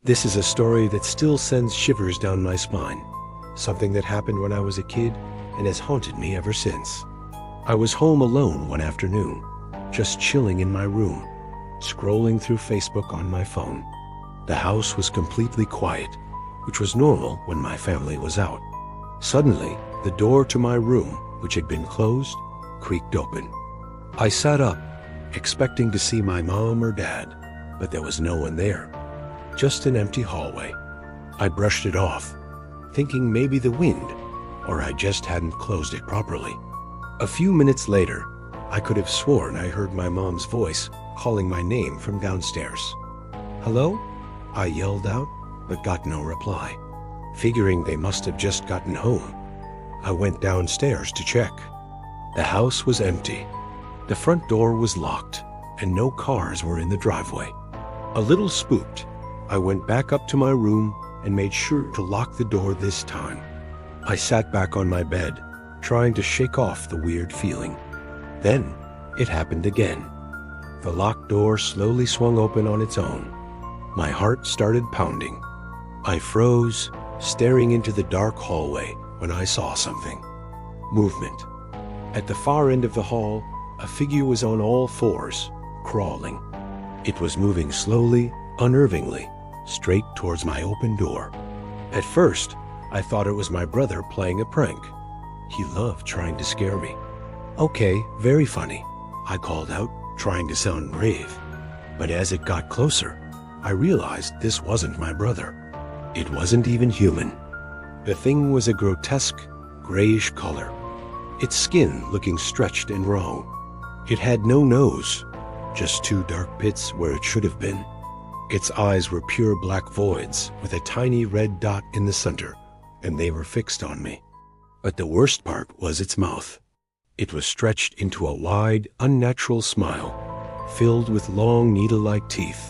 This is a story that still sends shivers down my spine. Something that happened when I was a kid and has haunted me ever since. I was home alone one afternoon, just chilling in my room, scrolling through Facebook on my phone. The house was completely quiet, which was normal when my family was out. Suddenly, the door to my room, which had been closed, creaked open. I sat up, expecting to see my mom or dad, but there was no one there. Just an empty hallway. I brushed it off, thinking maybe the wind, or I just hadn't closed it properly. A few minutes later, I could have sworn I heard my mom's voice calling my name from downstairs. "Hello?" I yelled out, but got no reply. Figuring they must have just gotten home, I went downstairs to check. The house was empty. The front door was locked, and no cars were in the driveway. A little spooked, I went back up to my room and made sure to lock the door this time. I sat back on my bed, trying to shake off the weird feeling. Then, it happened again. The locked door slowly swung open on its own. My heart started pounding. I froze, staring into the dark hallway when I saw something. Movement. At the far end of the hall, a figure was on all fours, crawling. It was moving slowly, unnervingly, straight towards my open door. At first, I thought it was my brother playing a prank. He loved trying to scare me. "Okay, very funny," I called out, trying to sound brave. But as it got closer, I realized this wasn't my brother. It wasn't even human. The thing was a grotesque, grayish color, its skin looking stretched and wrong. It had no nose, just two dark pits where it should have been. Its eyes were pure black voids with a tiny red dot in the center, and they were fixed on me. But the worst part was its mouth. It was stretched into a wide, unnatural smile, filled with long needle-like teeth.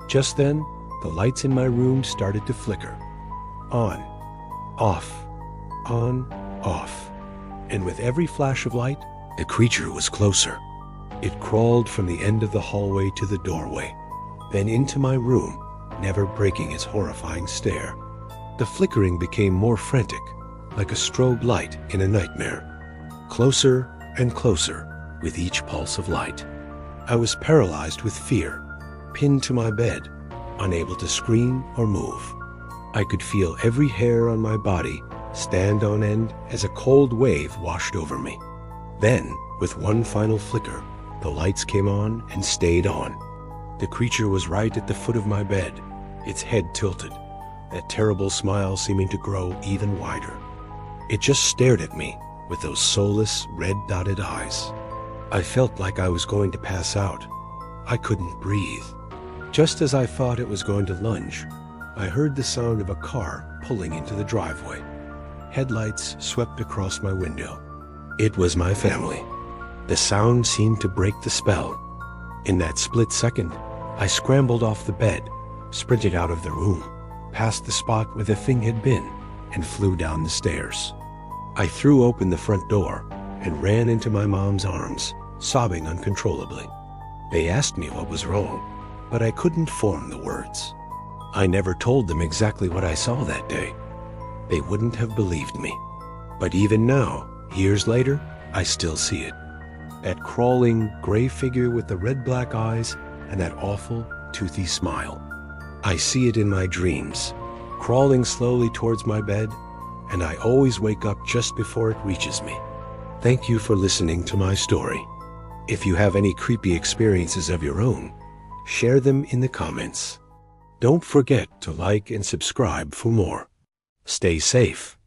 Just then, the lights in my room started to flicker. On, off, on, off. And with every flash of light, the creature was closer. It crawled from the end of the hallway to the doorway, then into my room, never breaking its horrifying stare. The flickering became more frantic, like a strobe light in a nightmare. Closer and closer with each pulse of light. I was paralyzed with fear, pinned to my bed, unable to scream or move. I could feel every hair on my body stand on end as a cold wave washed over me. Then, with one final flicker, the lights came on and stayed on. The creature was right at the foot of my bed, its head tilted, that terrible smile seeming to grow even wider. It just stared at me with those soulless, red-dotted eyes. I felt like I was going to pass out. I couldn't breathe. Just as I thought it was going to lunge, I heard the sound of a car pulling into the driveway. Headlights swept across my window. It was my family. The sound seemed to break the spell. In that split second, I scrambled off the bed, sprinted out of the room, past the spot where the thing had been, and flew down the stairs. I threw open the front door and ran into my mom's arms, sobbing uncontrollably. They asked me what was wrong, but I couldn't form the words. I never told them exactly what I saw that day. They wouldn't have believed me. But even now, years later, I still see it. That crawling, gray figure with the red-black eyes and that awful, toothy smile. I see it in my dreams, crawling slowly towards my bed, and I always wake up just before it reaches me. Thank you for listening to my story. If you have any creepy experiences of your own, share them in the comments. Don't forget to like and subscribe for more. Stay safe